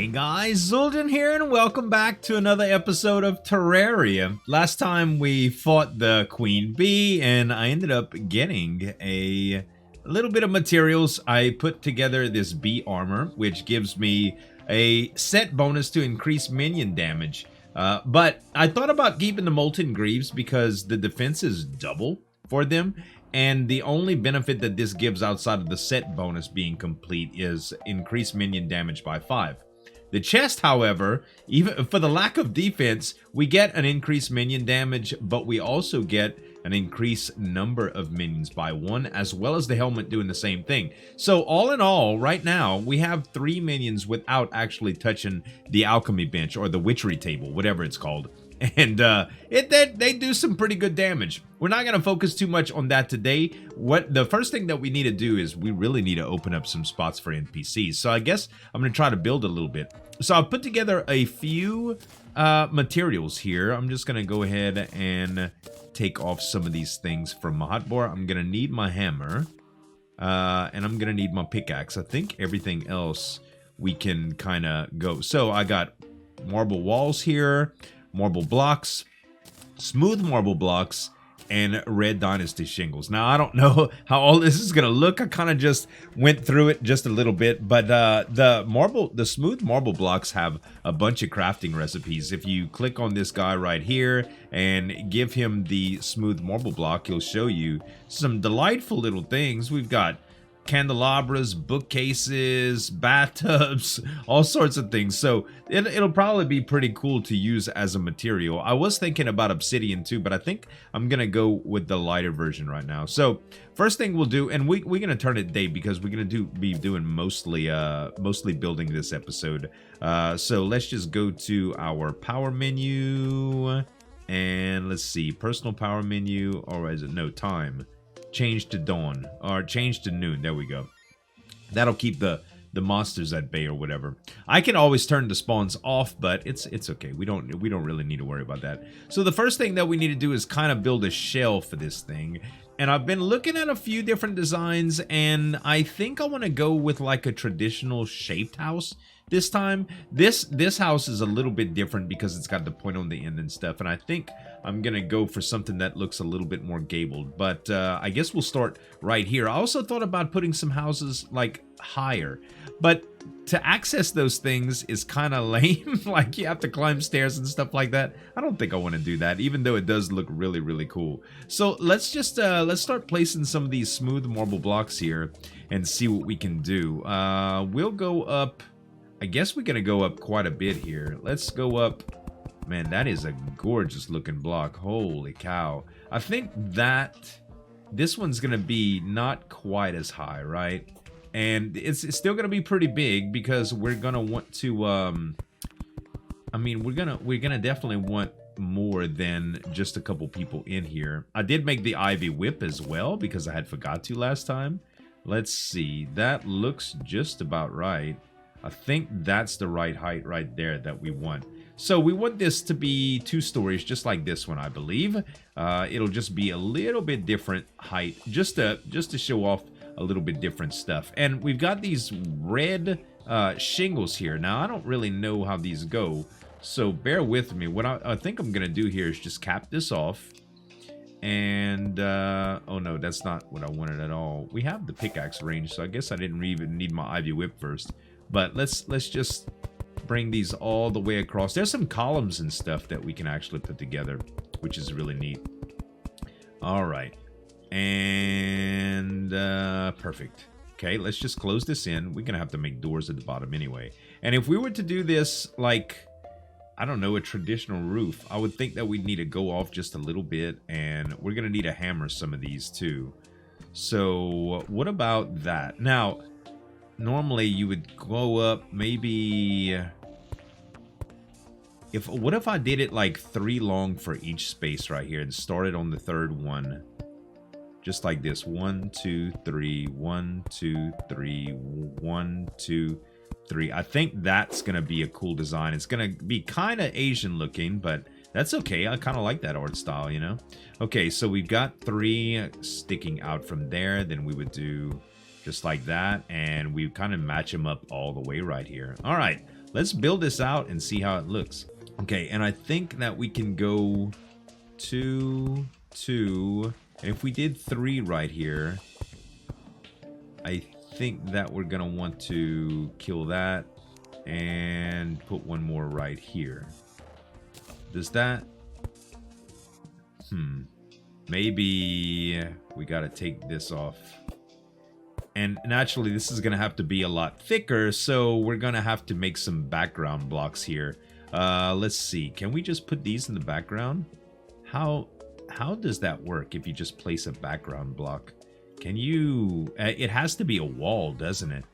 Hey guys, Zueljin here and welcome back to another episode of Terraria. Last time we fought the queen bee and I ended up getting a little bit of materials. I put together this bee armor, which gives me a set bonus to increase minion damage. But I thought about keeping the molten greaves because the defense is double for them. And the only benefit that this gives outside of the set bonus being complete is increased minion damage by 5. The chest, however, even for the lack of defense, we get an increased minion damage, but we also get an increased number of minions by 1, as well as the helmet doing the same thing. So all in all, right now, we have 3 minions without actually touching the alchemy bench or the witchery table, whatever it's called. And they do some pretty good damage. We're not going to focus too much on that today. What the first thing that we need to do is we really need to open up some spots for NPCs. So I guess I'm going to try to build a little bit. So I've put together a few materials here. I'm just going to go ahead and take off some of these things from my hotbar. I'm going to need my hammer and I'm going to need my pickaxe. I think everything else we can kind of go. So I got marble walls here, marble blocks, smooth marble blocks, and red dynasty shingles. Now, I don't know how all this is going to look. I kind of just went through it just a little bit, but the smooth marble blocks have a bunch of crafting recipes. If you click on this guy right here and give him the smooth marble block, he'll show you some delightful little things. We've got candelabras, bookcases, bathtubs, all sorts of things. So it'll probably be pretty cool to use as a material. I was thinking about obsidian too, but I think I'm gonna go with the lighter version right now. So first thing we'll do, and we're gonna turn it day because we're gonna be doing mostly building this episode. So let's just go to our power menu and let's see, personal power menu, or is it no time? Change to dawn or change to noon. There we go. That'll keep the monsters at bay or whatever. I can always turn the spawns off, but it's okay. We don't really need to worry about that. So the first thing that we need to do is kind of build a shell for this thing. And I've been looking at a few different designs, and I think I want to go with like a traditional shaped house this time. This house is a little bit different because it's got the point on the end and stuff, and I think I'm gonna go for something that looks a little bit more gabled, but I guess we'll start right here. I also thought about putting some houses like higher, but to access those things is kind of lame. Like you have to climb stairs and stuff like that. I don't think I want to do that, even though it does look really, really cool. So let's just let's start placing some of these smooth marble blocks here and see what we can do. We'll go up. I guess we're gonna go up quite a bit here. Let's go up. Man, that is a gorgeous looking block. Holy cow. I think that this one's gonna be not quite as high, right? And it's still gonna be pretty big because we're gonna want to I mean, we're gonna definitely want more than just a couple people in here. I did make the ivy whip as well because I had forgot to last time. Let's see. That looks just about right. I think that's the right height right there that we want. So we want this to be 2 stories, just like this one, I believe. It'll just be a little bit different height, just to show off a little bit different stuff. And we've got these red shingles here. Now, I don't really know how these go, so bear with me. What I think I'm gonna do here is just cap this off. And, oh no, that's not what I wanted at all. We have the pickaxe range, so I guess I didn't even need my ivy whip first. But let's just bring these all the way across. There's some columns and stuff that we can actually put together, which is really neat. All right. And perfect. Okay, let's just close this in. We're gonna have to make doors at the bottom anyway. And if we were to do this like, I don't know, a traditional roof, I would think that we'd need to go off just a little bit, and we're gonna need to hammer some of these too. So what about that? Now, normally you would go up maybe, what if I did it like 3 long for each space right here and started on the 3rd one, just like this. 1 2 3 1 2 3 1 2 3. I think that's gonna be a cool design. It's gonna be kind of Asian looking, but that's okay. I kind of like that art style, you know. Okay, so we've got 3 sticking out from there. Then we would do just like that, and we kind of match them up all the way right here. All right, let's build this out and see how it looks. Okay, and I think that we can go 2, 2, and if we did 3 right here, I think that we're gonna want to kill that and put one more right here. Does that? Maybe we gotta take this off. And naturally, this is gonna have to be a lot thicker, so we're gonna have to make some background blocks here. Let's see. Can we just put these in the background? How does that work if you just place a background block? Can you... it has to be a wall, doesn't it?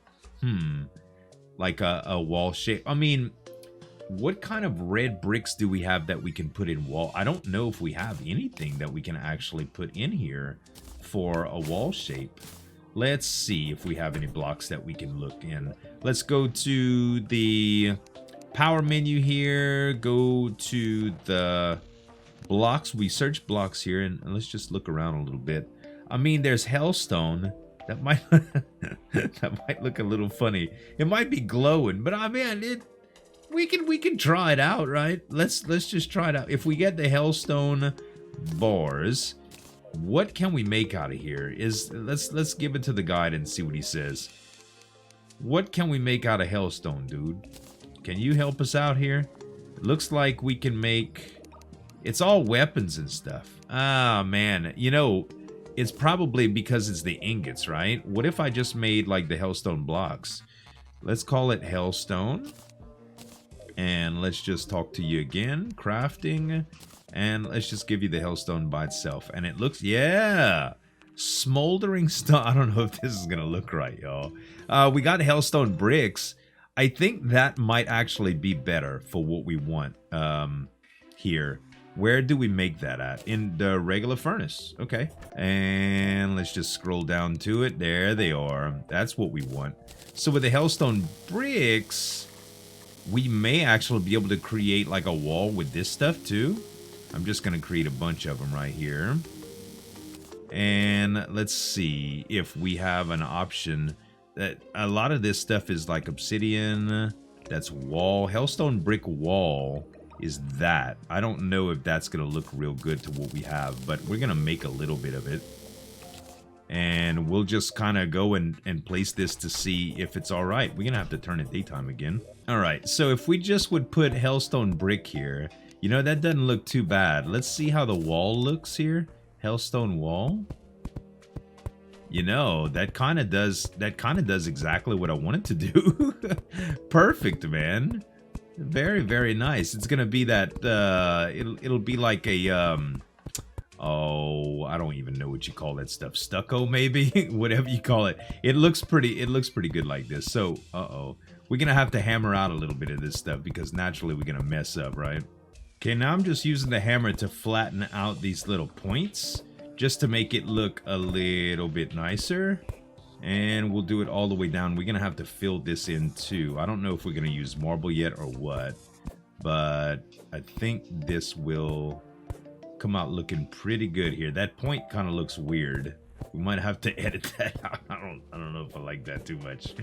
Like a wall shape. I mean, what kind of red bricks do we have that we can put in wall? I don't know if we have anything that we can actually put in here for a wall shape. Let's see if we have any blocks that we can look in. Let's go to the power menu here. Go to the blocks. We search blocks here, and let's just look around a little bit. I mean, there's hellstone. That might that might look a little funny. It might be glowing, but I mean, we can try it out, right? Let's just try it out. If we get the hellstone bars, what can we make out of here? Let's give it to the guide and see what he says. What can we make out of hellstone, dude? Can you help us out here? It looks like we can make... It's all weapons and stuff. Ah, man. You know, it's probably because it's the ingots, right? What if I just made, like, the hellstone blocks? Let's call it hellstone. And let's just talk to you again. Crafting. And let's just give you the hellstone by itself. And it looks... Yeah! Smoldering stone. I don't know if this is going to look right, y'all. We got hellstone bricks. I think that might actually be better for what we want here. Where do we make that at? In the regular furnace. Okay. And let's just scroll down to it. There they are. That's what we want. So with the hellstone bricks, we may actually be able to create like a wall with this stuff too. I'm just going to create a bunch of them right here. And let's see if we have an option. That a lot of this stuff is like obsidian. That's wall. Hellstone brick wall is that. I don't know if that's going to look real good to what we have, but we're going to make a little bit of it. And we'll just kind of go and place this to see if it's all right. We're going to have to turn it daytime again. All right, so if we just would put hellstone brick here, you know, that doesn't look too bad. Let's see how the wall looks here. Hellstone wall. You know, that kind of does exactly what I wanted to do. Perfect, man. Very, very nice. It's gonna be that it'll be like a oh, I don't even know what you call that stuff. Stucco, maybe? Whatever you call it. It looks pretty good like this. So, we're gonna have to hammer out a little bit of this stuff because naturally we're gonna mess up, right? Okay, now I'm just using the hammer to flatten out these little points, just to make it look a little bit nicer. And we'll do it all the way down. We're going to have to fill this in too. I don't know if we're going to use marble yet or what, but I think this will come out looking pretty good here. That point kind of looks weird. We might have to edit that out. I don't know if I like that too much.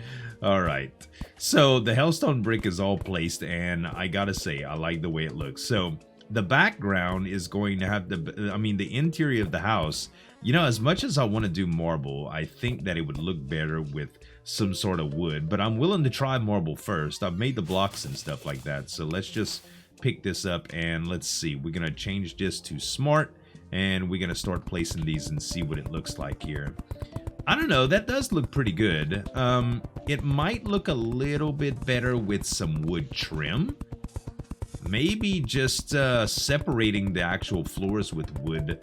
All right. So the hellstone brick is all placed, and I got to say, I like the way it looks. So the background is going to have the interior of the house. You know, as much as I want to do marble, I think that it would look better with some sort of wood. But I'm willing to try marble first. I've made the blocks and stuff like that. So let's just pick this up and let's see. We're going to change this to smart. And we're going to start placing these and see what it looks like here. I don't know. That does look pretty good. It might look a little bit better with some wood trim. Maybe just separating the actual floors with wood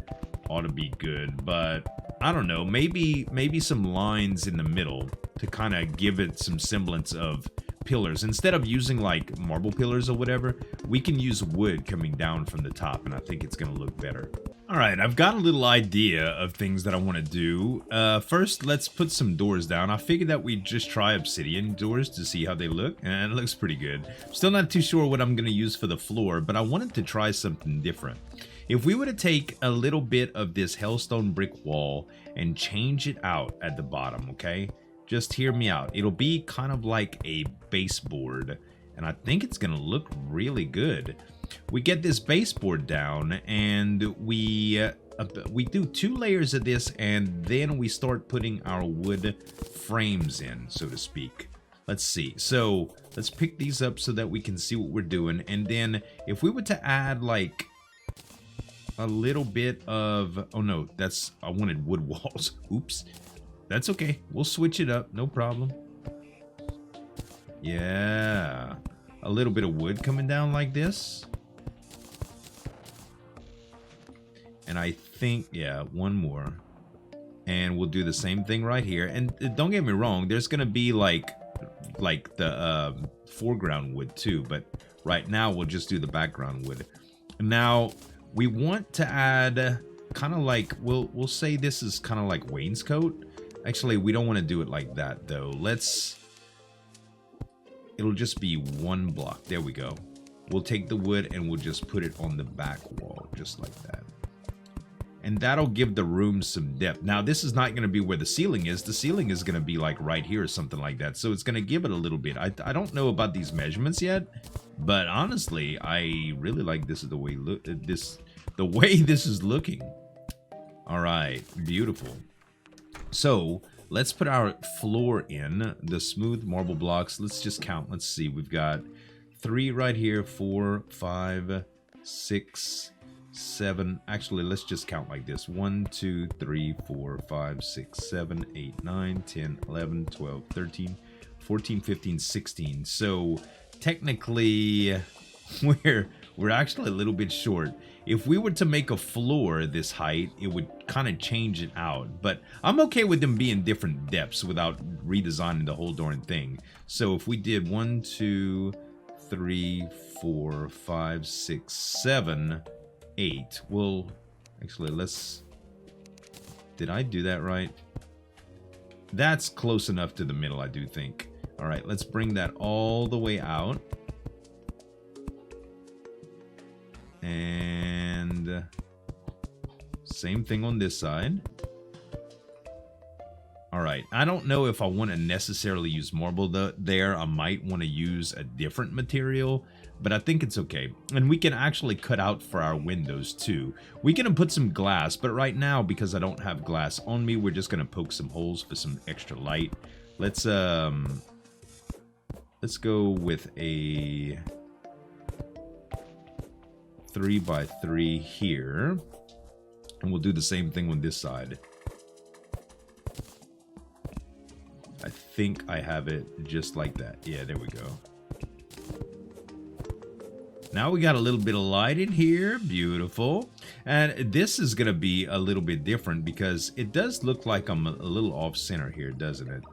ought to be good, but I don't know. Maybe some lines in the middle to kind of give it some semblance of pillars. Instead of using like marble pillars or whatever, we can use wood coming down from the top, and I think it's going to look better. All right, I've got a little idea of things that I want to do. First, let's put some doors down. I figured that we'd just try obsidian doors to see how they look, and it looks pretty good. Still not too sure what I'm going to use for the floor, but I wanted to try something different. If we were to take a little bit of this hellstone brick wall and change it out at the bottom, okay? Just hear me out. It'll be kind of like a baseboard. and I think it's gonna look really good. We get this baseboard down, and we do 2 layers of this, and then we start putting our wood frames in, so to speak. Let's see. So let's pick these up so that we can see what we're doing. And then if we were to add like a little bit of, oh no, I wanted wood walls. Oops. That's okay. We'll switch it up. No problem. Yeah. A little bit of wood coming down like this. And I think, yeah, one more. And we'll do the same thing right here. And don't get me wrong, there's going to be like the foreground wood too, but right now we'll just do the background wood. Now we want to add kind of like, we'll say this is kind of like wainscot. Actually, we don't want to do it like that though. It'll just be 1 block. There we go. We'll take the wood and we'll just put it on the back wall, just like that. And that'll give the room some depth. Now, this is not going to be where the ceiling is. The ceiling is going to be like right here or something like that. So it's going to give it a little bit. I don't know about these measurements yet, but honestly, I really like this is the way the way this is looking. All right, beautiful. So let's put our floor in the smooth marble blocks. Let's just count. Let's see. We've got 3 right here, 4, 5, 6, 7. Actually, let's just count like this. 1, 2, 3, 4, 5, 6, 7, 8, 9, 10, 11, 12, 13, 14, 15, 16. So technically we're actually a little bit short. If we were to make a floor this height, it would kind of change it out. But I'm okay with them being different depths without redesigning the whole darn thing. So if we did 1, 2, 3, 4, 5, 6, 7, 8. Well, actually, did I do that right? That's close enough to the middle, I do think. All right, let's bring that all the way out. And same thing on this side. All right, I don't know if I want to necessarily use marble there. I might want to use a different material, but I think it's okay. And we can actually cut out for our windows too. We can put some glass, but right now, because I don't have glass on me, we're just going to poke some holes for some extra light. Let's go with a 3x3 here, and we'll do the same thing on this side. I think I have it just like that. Yeah, there we go. Now we got a little bit of light in here. Beautiful. And this is going to be a little bit different because it does look like I'm a little off center here, doesn't it?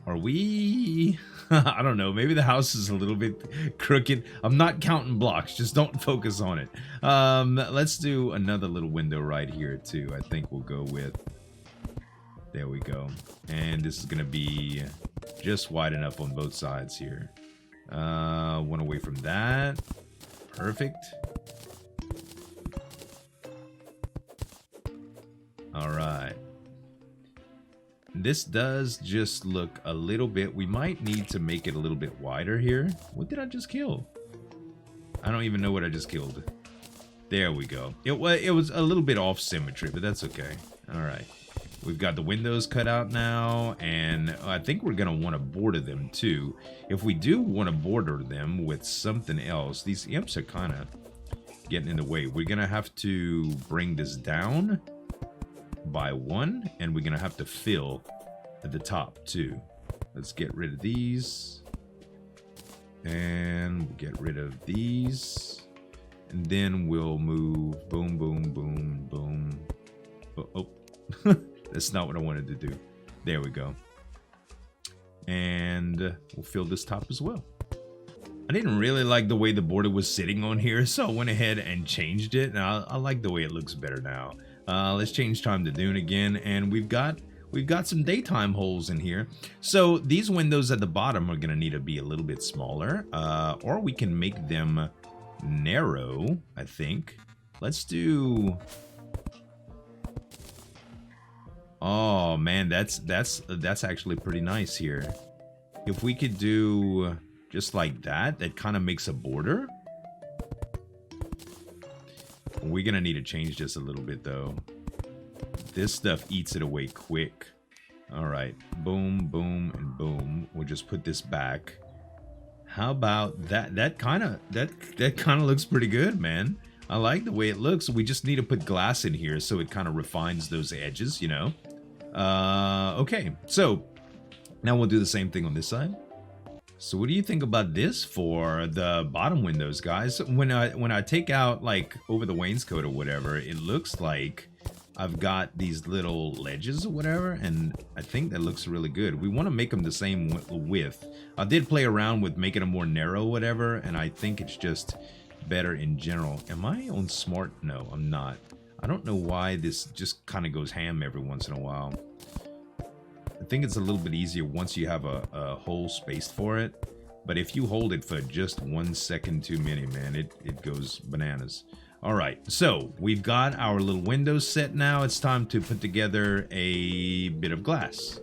Are we... I don't know. Maybe the house is a little bit crooked. I'm not counting blocks. Just don't focus on it. Let's do another little window right here too. I think we'll go with... There we go. And this is going to be just wide enough on both sides here. One away from that. Perfect. All right. This does just look a little bit... We might need to make it a little bit wider here. What did I just kill? I don't even know what I just killed. There we go. It was a little bit off symmetry, but that's okay. All right. We've got the windows cut out now, and I think we're going to want to border them too. If we do want to border them with something else, these imps are kind of getting in the way. We're going to have to bring this down by 1, and we're going to have to fill at the top too. Let's get rid of these, and we'll get rid of these, and then we'll move boom, boom, boom, boom. Oh. That's not what I wanted to do. There we go. And we'll fill this top as well. I didn't really like the way the border was sitting on here, so I went ahead and changed it. Now I like the way it looks better now. Let's change time to noon again, and we've got some daytime holes in here. So these windows at the bottom are gonna need to be a little bit smaller, or we can make them narrow, I think. Let's do... Oh man, that's actually pretty nice here. If we could do just like that. That kind of makes a border. We're gonna need to change this a little bit though. This stuff eats it away quick. All right, boom, boom, and boom. We'll just put this back. How about that? That kind of looks pretty good, man. I like the way it looks. We just need to put glass in here so it kind of refines those edges, you know. Okay, so now we'll do the same thing on this side. So what do you think about this for the bottom windows, guys? When I take out like over the wainscot or whatever, it looks like I've got these little ledges or whatever, and I think that looks really good. We want to make them the same width. I did play around with making them more narrow, whatever, and I think it's just better in general. Am I on smart? No, I'm not. I don't know why this just kind of goes ham every once in a while. I think it's a little bit easier once you have a hole spaced for it. But if you hold it for just 1 second too many, man, it goes bananas. All right, so we've got our little windows set now. It's time to put together a bit of glass.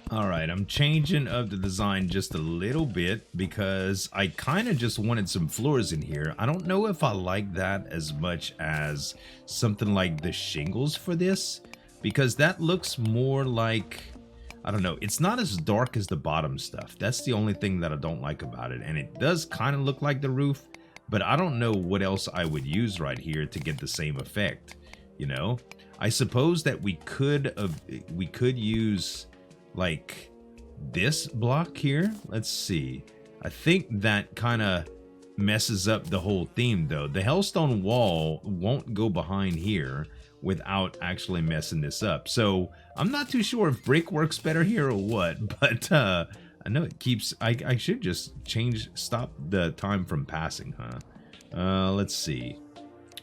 All right, I'm changing up the design just a little bit because I kind of just wanted some floors in here. I don't know if I like that as much as something like the shingles for this, because that looks more like, I don't know, it's not as dark as the bottom stuff. That's the only thing that I don't like about it. And it does kind of look like the roof, but I don't know what else I would use right here to get the same effect, you know? I suppose that we could use like this block here. Let's see. I think that kind of messes up the whole theme though. The hellstone wall won't go behind here without actually messing this up. So I'm not too sure if brick works better here or what, but I know it keeps, I should just stop the time from passing, huh? Let's see.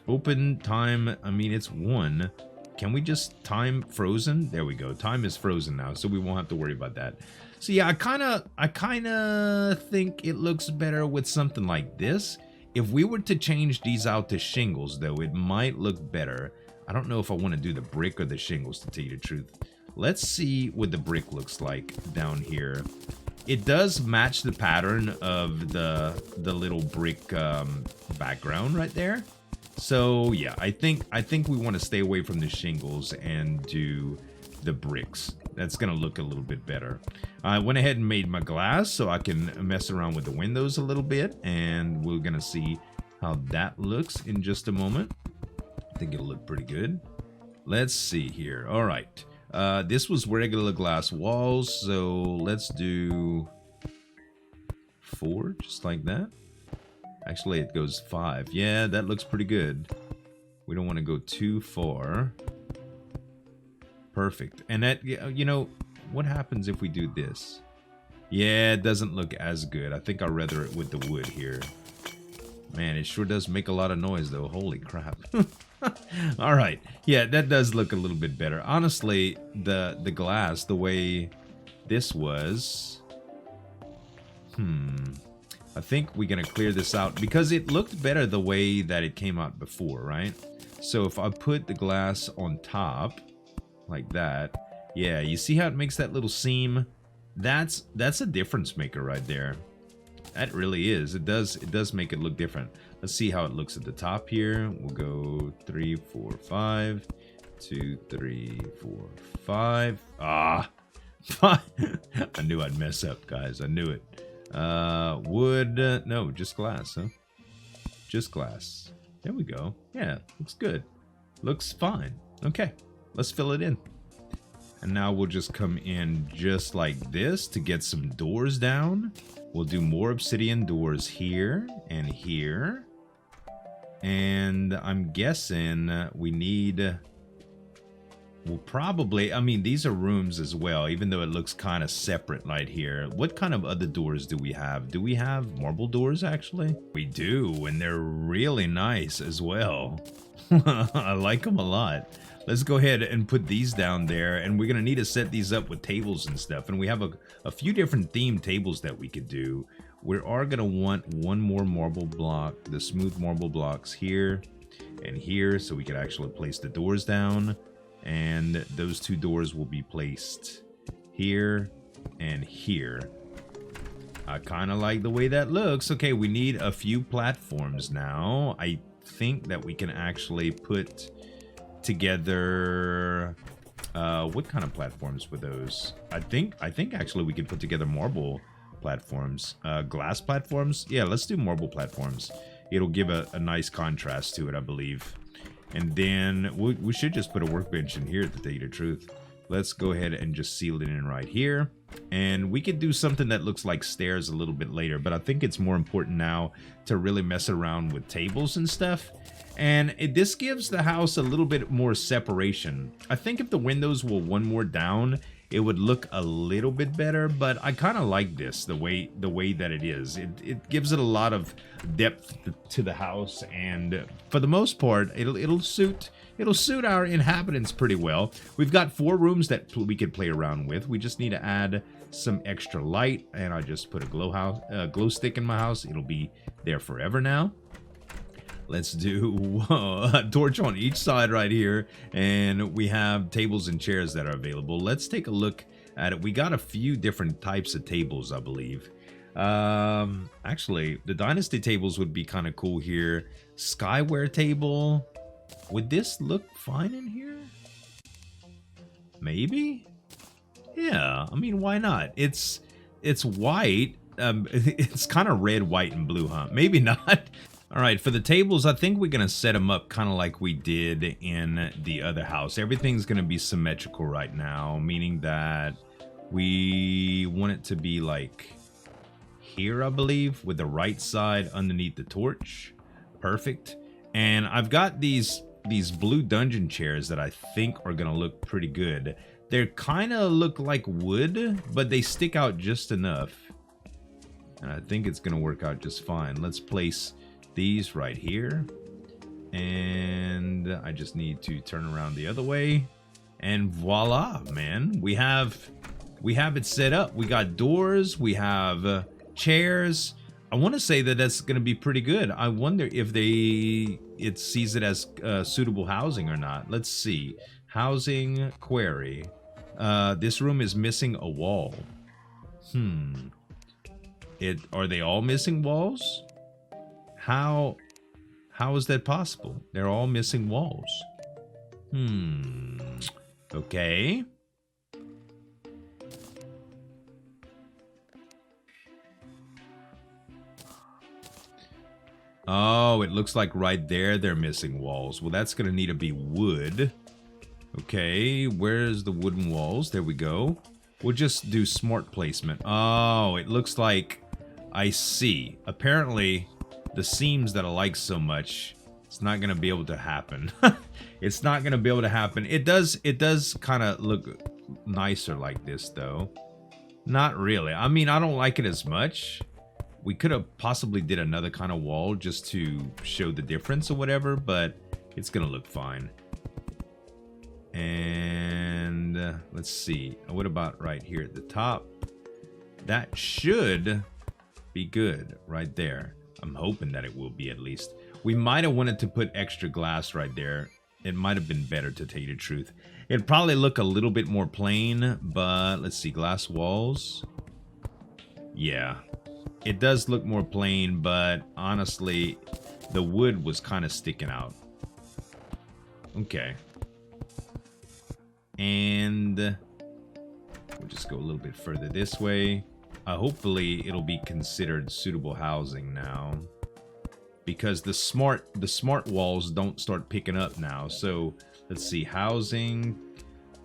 Open time, I mean, it's 1. Can we just time frozen? There we go. Time is frozen now, so we won't have to worry about that. So yeah, I kind of think it looks better with something like this. If we were to change these out to shingles, though, it might look better. I don't know if I want to do the brick or the shingles, to tell you the truth. Let's see what the brick looks like down here. It does match the pattern of the little brick background right there. So yeah, I think we want to stay away from the shingles and do the bricks. That's gonna look a little bit better. I went ahead and made my glass so I can mess around with the windows a little bit, and we're gonna see how that looks in just a moment. I think it'll look pretty good. Let's see here. All right. This was regular glass walls, so let's do 4, just like that. Actually, it goes 5. Yeah, that looks pretty good. We don't want to go too far. Perfect. And that, you know, what happens if we do this? Yeah, it doesn't look as good. I think I'd rather it with the wood here. Man, it sure does make a lot of noise, though. Holy crap. All right. Yeah, that does look a little bit better. Honestly, the glass, the way this was... I think we're going to clear this out because it looked better the way that it came out before, right? So if I put the glass on top like that, yeah, you see how it makes that little seam? That's a difference maker right there. That really is. It does make it look different. Let's see how it looks at the top here. We'll go 3, 4, 5, 2, 3, 4, 5. Ah, 5. I knew I'd mess up, guys. I knew it. Wood, no, just glass, huh? Just glass. There we go. Yeah, looks good. Looks fine. Okay, let's fill it in. And now we'll just come in just like this to get some doors down. We'll do more obsidian doors here and here. And I'm guessing we need... Well, probably, I mean, these are rooms as well, even though it looks kind of separate right here. What kind of other doors do we have? Do we have marble doors, actually? We do, and they're really nice as well. I like them a lot. Let's go ahead and put these down there, and we're going to need to set these up with tables and stuff. And we have a few different themed tables that we could do. We are going to want one more marble block, the smooth marble blocks here and here, so we could actually place the doors down. And those 2 doors will be placed here and here. I kind of like the way that looks. Okay, we need a few platforms now. I think that we can actually put together... what kind of platforms were those? I think actually we could put together marble platforms. Glass platforms? Yeah, let's do marble platforms. It'll give a nice contrast to it, I believe. And then we should just put a workbench in here, to tell you the truth. Let's go ahead and just seal it in right here. And we could do something that looks like stairs a little bit later, but I think it's more important now to really mess around with tables and stuff. And this gives the house a little bit more separation. I think if the windows were one more down, it would look a little bit better, but I kind of like this, the way that it is. It gives it a lot of depth to the house, and for the most part, it'll suit our inhabitants pretty well. We've got 4 rooms that we could play around with. We just need to add some extra light, and I just put a glow stick in my house. It'll be there forever now. Let's do a torch on each side right here, and we have tables and chairs that are available. Let's take a look at it. We got a few different types of tables, I believe. Actually, the dynasty tables would be kind of cool here. Skyware table. Would this look fine in here? Maybe? Yeah, I mean, why not? It's white. It's kind of red, white, and blue, huh? Maybe not. All right, for the tables, I think we're going to set them up kind of like we did in the other house. Everything's going to be symmetrical right now, meaning that we want it to be like here, I believe, with the right side underneath the torch. Perfect. And I've got these blue dungeon chairs that I think are going to look pretty good. They kind of look like wood, but they stick out just enough. And I think it's going to work out just fine. Let's place these right here, and I just need to turn around the other way, and voila, man, we have it set up. We got doors, we have chairs. I want to say that that's going to be pretty good. I wonder if it sees it as suitable housing or not. Let's see. Housing query. This room is missing a wall. Are they all missing walls? How is that possible? They're all missing walls. Okay. Oh, it looks like right there they're missing walls. Well, that's going to need to be wood. Okay, where's the wooden walls? There we go. We'll just do smart placement. Oh, it looks like... I see. Apparently... the seams that I like so much, it's not going to be able to happen. It's not going to be able to happen. It does kind of look nicer like this, though. Not really. I mean, I don't like it as much. We could have possibly did another kind of wall just to show the difference or whatever, but it's going to look fine. And let's see. What about right here at the top? That should be good right there. I'm hoping that it will be, at least. We might have wanted to put extra glass right there. It might have been better, to tell you the truth. It'd probably look a little bit more plain, but let's see. Glass walls. Yeah. It does look more plain, but honestly, the wood was kind of sticking out. Okay. And we'll just go a little bit further this way. Hopefully it'll be considered suitable housing now, because the smart walls don't start picking up now. So let's see, housing.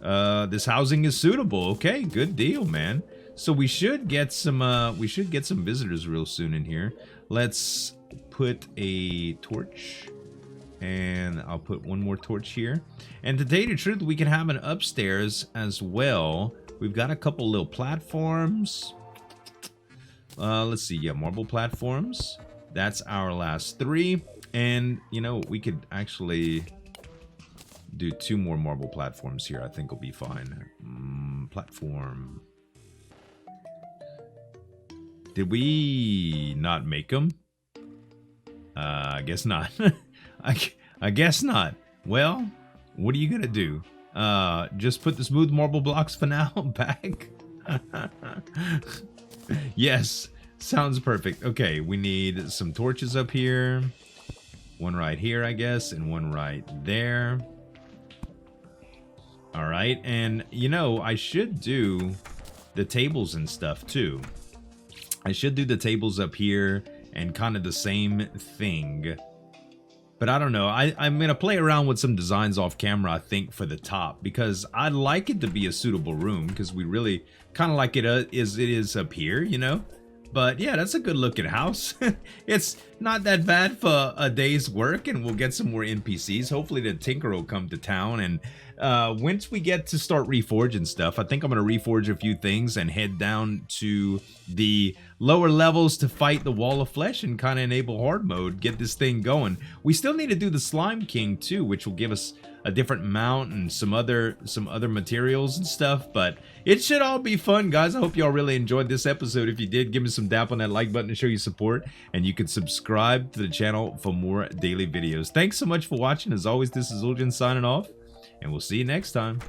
This housing is suitable. Okay, good deal, man. So we should get some visitors real soon in here. Let's put a torch, and I'll put one more torch here. And to tell you the truth, we can have an upstairs as well. We've got a couple little platforms. Let's see, yeah, marble platforms. That's our last 3. And, you know, we could actually do 2 more marble platforms here. I think will be fine. Platform. Did we not make them? I guess not. I guess not. Well, what are you gonna do? Just put the smooth marble blocks for now back? Yes, Sounds perfect. Okay, we need some torches up here. One right here, I guess, and one right there. All right, and you know, I should do the tables and stuff too. I should do the tables up here and kind of the same thing. But I don't know. I'm going to play around with some designs off camera, I think, for the top. Because I'd like it to be a suitable room. Because we really kind of like it as it is up here, you know? But yeah, that's a good looking house. It's not that bad for a day's work. And we'll get some more NPCs. Hopefully the Tinker will come to town. And once we get to start reforging stuff, I think I'm going to reforge a few things and head down to the lower levels to fight the Wall of Flesh and kind of enable hard mode, get this thing going. We still need to do the Slime King too, which will give us a different mount and some other materials and stuff. But it should all be fun, guys. I hope y'all really enjoyed this episode. If you did, give me some dap on that like button to show your support, and you can subscribe to the channel for more daily videos. Thanks so much for watching. As always, this is Zueljin signing off, and we'll see you next time.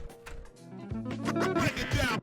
Break it down.